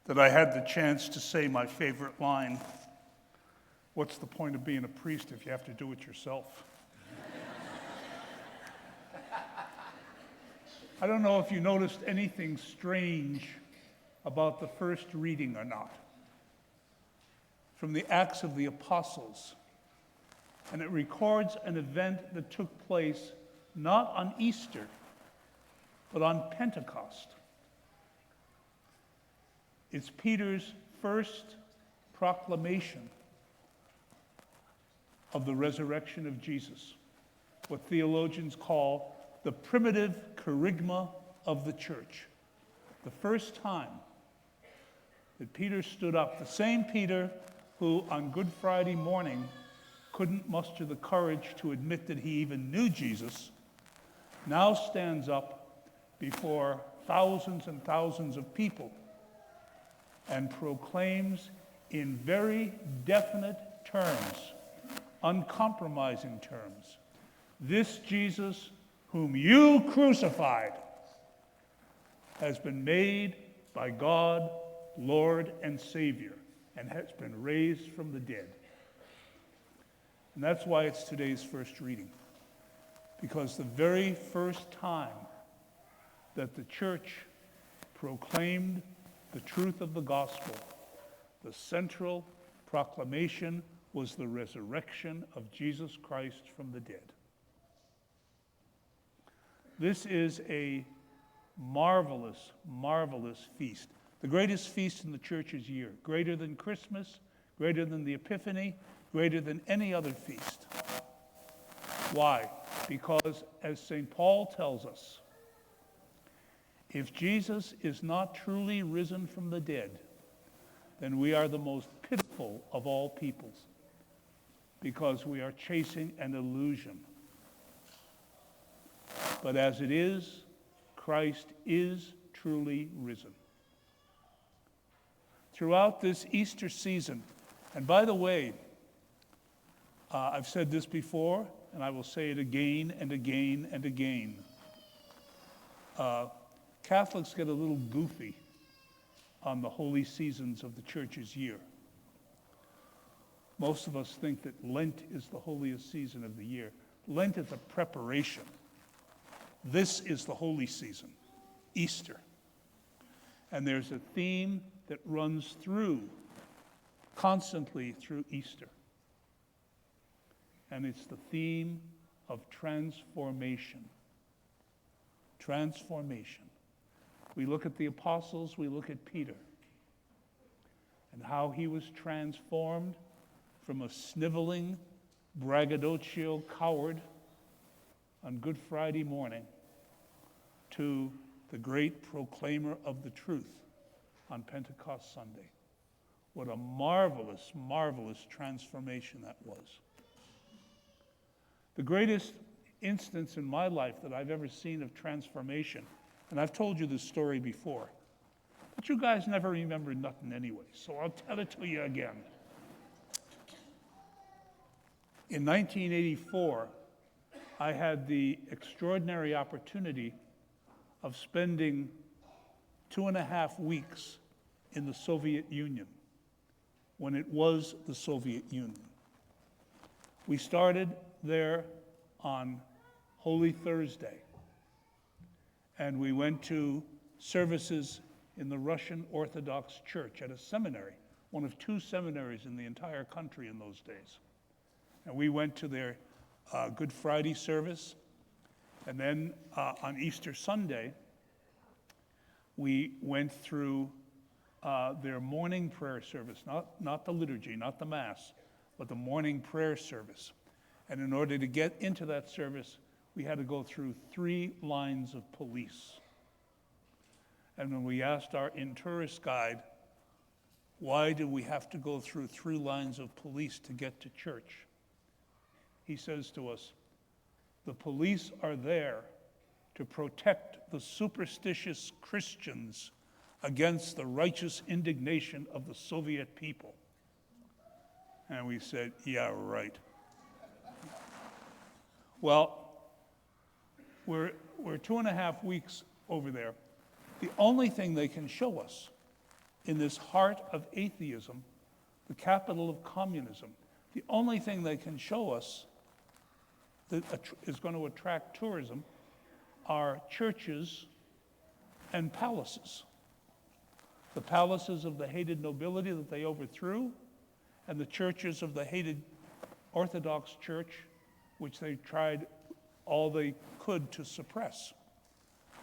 that I had the chance to say my favorite line, "What's the point of being a priest if you have to do it yourself?" I don't know if you noticed anything strange about the first reading or not. From the Acts of the Apostles. And it records an event that took place not on Easter, but on Pentecost. It's Peter's first proclamation of the resurrection of Jesus, what theologians call the primitive kerygma of the church. The first time that Peter stood up, the same Peter who on Good Friday morning couldn't muster the courage to admit that he even knew Jesus, now stands up before thousands and thousands of people and proclaims in very definite terms, uncompromising terms, "This Jesus whom you crucified has been made by God, Lord and Savior, and has been raised from the dead." And that's why it's today's first reading. Because the very first time that the church proclaimed the truth of the gospel, the central proclamation was the resurrection of Jesus Christ from the dead. This is a marvelous, marvelous feast. The greatest feast in the church's year, greater than Christmas, greater than the Epiphany, greater than any other feast. Why? Because, as St. Paul tells us, if Jesus is not truly risen from the dead, then we are the most pitiful of all peoples, because we are chasing an illusion. But as it is, Christ is truly risen. Throughout this Easter season, and by the way, I've said this before, and I will say it again and again and again. Catholics get a little goofy on the holy seasons of the church's year. Most of us think that Lent is the holiest season of the year. Lent is a preparation. This is the holy season, Easter. And there's a theme that runs constantly through Easter. And it's the theme of transformation. Transformation. We look at the apostles, we look at Peter, and how he was transformed from a sniveling, braggadocio coward on Good Friday morning to the great proclaimer of the truth on Pentecost Sunday. What a marvelous, marvelous transformation that was. The greatest instance in my life that I've ever seen of transformation, and I've told you this story before, but you guys never remember nothing anyway, so I'll tell it to you again. In 1984, I had the extraordinary opportunity of spending 2.5 weeks in the Soviet Union, when it was the Soviet Union. We started there on Holy Thursday, and we went to services in the Russian Orthodox Church at a seminary, one of 2 seminaries in the entire country in those days. And we went to their Good Friday service, and then on Easter Sunday, we went through their morning prayer service, not the liturgy, not the Mass, but the morning prayer service. And in order to get into that service, we had to go through 3 lines of police. And when we asked our in-tourist guide, why do we have to go through 3 lines of police to get to church? He says to us, the police are there to protect the superstitious Christians against the righteous indignation of the Soviet people. And we said, yeah, right. Well, we're 2.5 weeks over there. The only thing they can show us in this heart of atheism, the capital of communism. The only thing they can show us that is going to attract tourism are churches and palaces. The palaces of the hated nobility that they overthrew, and the churches of the hated Orthodox Church, which they tried all they could to suppress.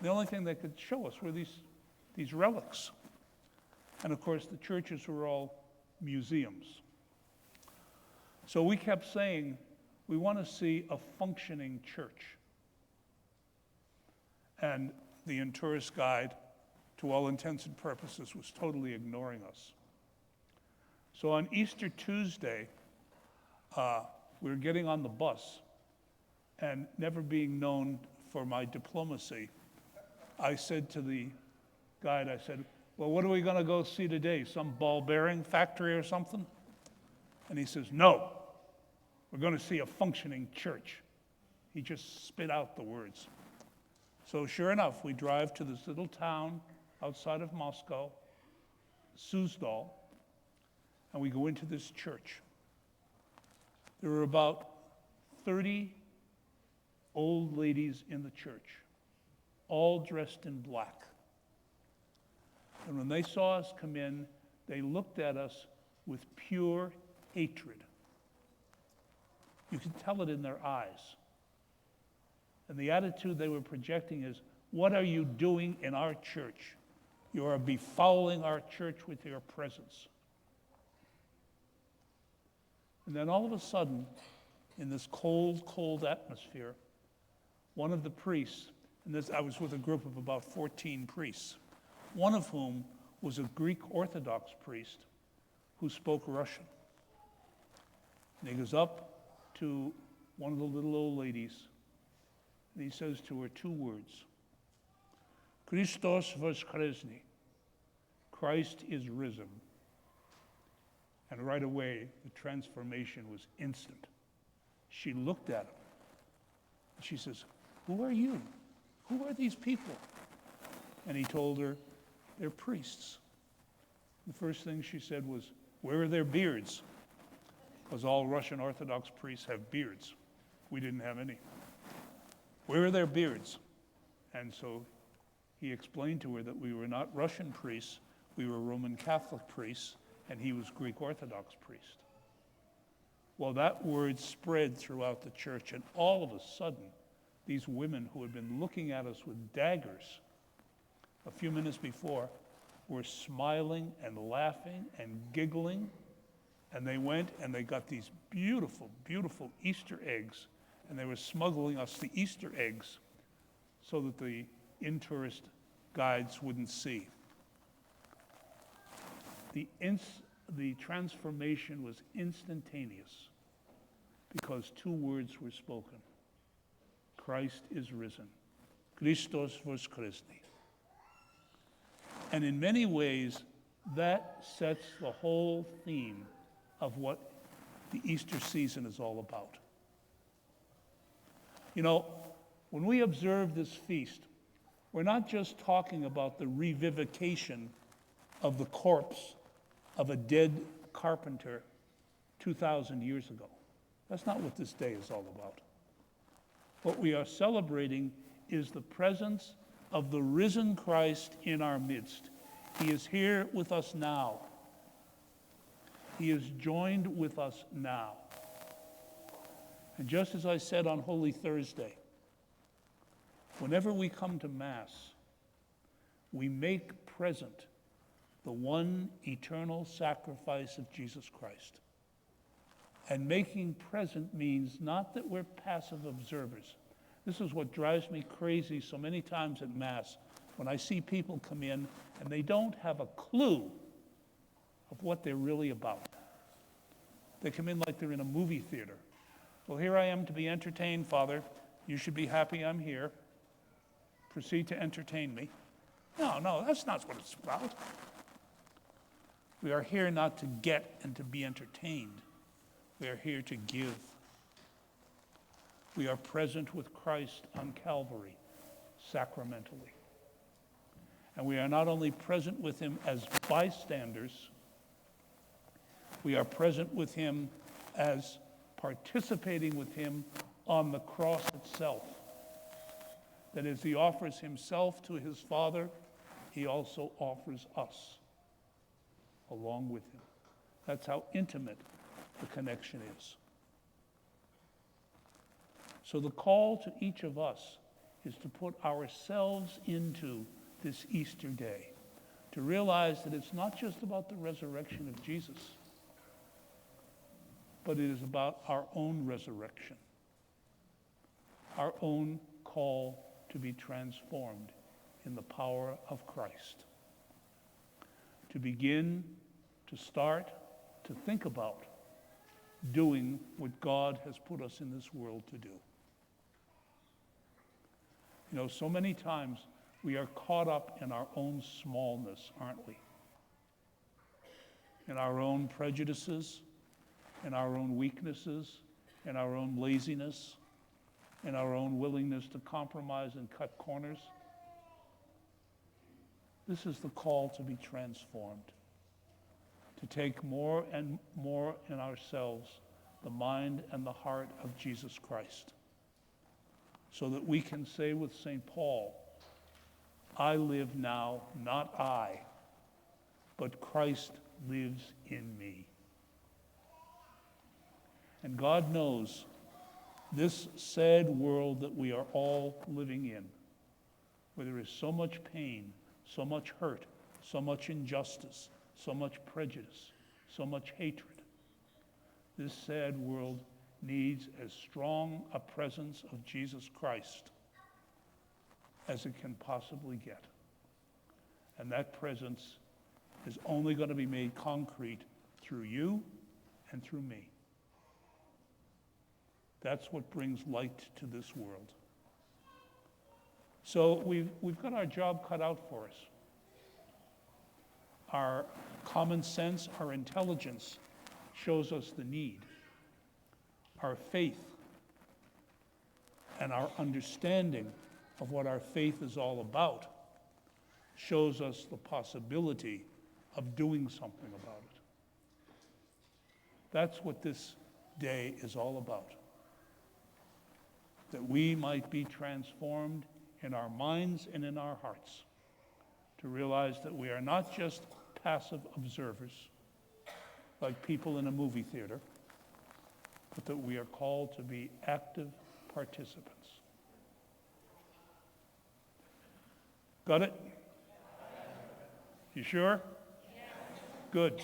The only thing they could show us were these relics. And of course, the churches were all museums. So we kept saying, we want to see a functioning church. And the tourist guide, to all intents and purposes, was totally ignoring us. So on Easter Tuesday, we were getting on the bus, and never being known for my diplomacy, I said to the guide, I said, well, what are we going to go see today? Some ball bearing factory or something? And he says, no, we're going to see a functioning church. He just spit out the words. So sure enough, we drive to this little town outside of Moscow, Suzdal, and we go into this church. There were about 30 old ladies in the church, all dressed in black. And when they saw us come in, they looked at us with pure hatred. You could tell it in their eyes. And the attitude they were projecting is, what are you doing in our church? You are befouling our church with your presence. And then all of a sudden, in this cold, cold atmosphere, one of the priests, and I was with a group of about 14 priests, one of whom was a Greek Orthodox priest who spoke Russian. And he goes up to one of the little old ladies, and he says to her two words, Christos voskresni, Christ is risen. And right away, the transformation was instant. She looked at him, and she says, who are you? Who are these people? And he told her, they're priests. The first thing she said was, where are their beards? Because all Russian Orthodox priests have beards. We didn't have any. Where are their beards? And so he explained to her that we were not Russian priests, we were Roman Catholic priests, and he was Greek Orthodox priest. Well, that word spread throughout the church, and all of a sudden, these women who had been looking at us with daggers a few minutes before were smiling and laughing and giggling, and they went and they got these beautiful, beautiful Easter eggs, and they were smuggling us the Easter eggs so that the tourist guides wouldn't see. The transformation was instantaneous because two words were spoken. Christ is risen. Christos voskresni. And in many ways, that sets the whole theme of what the Easter season is all about. You know, when we observe this feast, we're not just talking about the revivification of the corpse of a dead carpenter 2,000 years ago. That's not what this day is all about. What we are celebrating is the presence of the risen Christ in our midst. He is here with us now. He is joined with us now. And just as I said on Holy Thursday, whenever we come to Mass, we make present the one eternal sacrifice of Jesus Christ. And making present means not that we're passive observers. This is what drives me crazy so many times at Mass, when I see people come in and they don't have a clue of what they're really about. They come in like they're in a movie theater. Well, here I am to be entertained, Father. You should be happy I'm here. Proceed to entertain me. No, that's not what it's about. We are here not to get and to be entertained. We are here to give. We are present with Christ on Calvary, sacramentally. And we are not only present with him as bystanders, we are present with him as participating with him on the cross itself. That as he offers himself to his Father, he also offers us along with him. That's how intimate the connection is. So the call to each of us is to put ourselves into this Easter day, to realize that it's not just about the resurrection of Jesus, but it is about our own resurrection, our own call to be transformed in the power of Christ, to begin, to start, to think about doing what God has put us in this world to do. You know, so many times we are caught up in our own smallness, aren't we? In our own prejudices, in our own weaknesses, in our own laziness, in our own willingness to compromise and cut corners. This is the call to be transformed, to take more and more in ourselves the mind and the heart of Jesus Christ, so that we can say with St. Paul, I live now, not I, but Christ lives in me. And God knows this sad world that we are all living in, where there is so much pain, so much hurt, so much injustice, so much prejudice, so much hatred. This sad world needs as strong a presence of Jesus Christ as it can possibly get. And that presence is only going to be made concrete through you and through me. That's what brings light to this world. So we've got our job cut out for us. Our common sense, our intelligence shows us the need. Our faith and our understanding of what our faith is all about shows us the possibility of doing something about it. That's what this day is all about. That we might be transformed in our minds and in our hearts, to realize that we are not just passive observers, like people in a movie theater, but that we are called to be active participants. Got it? You sure? Good.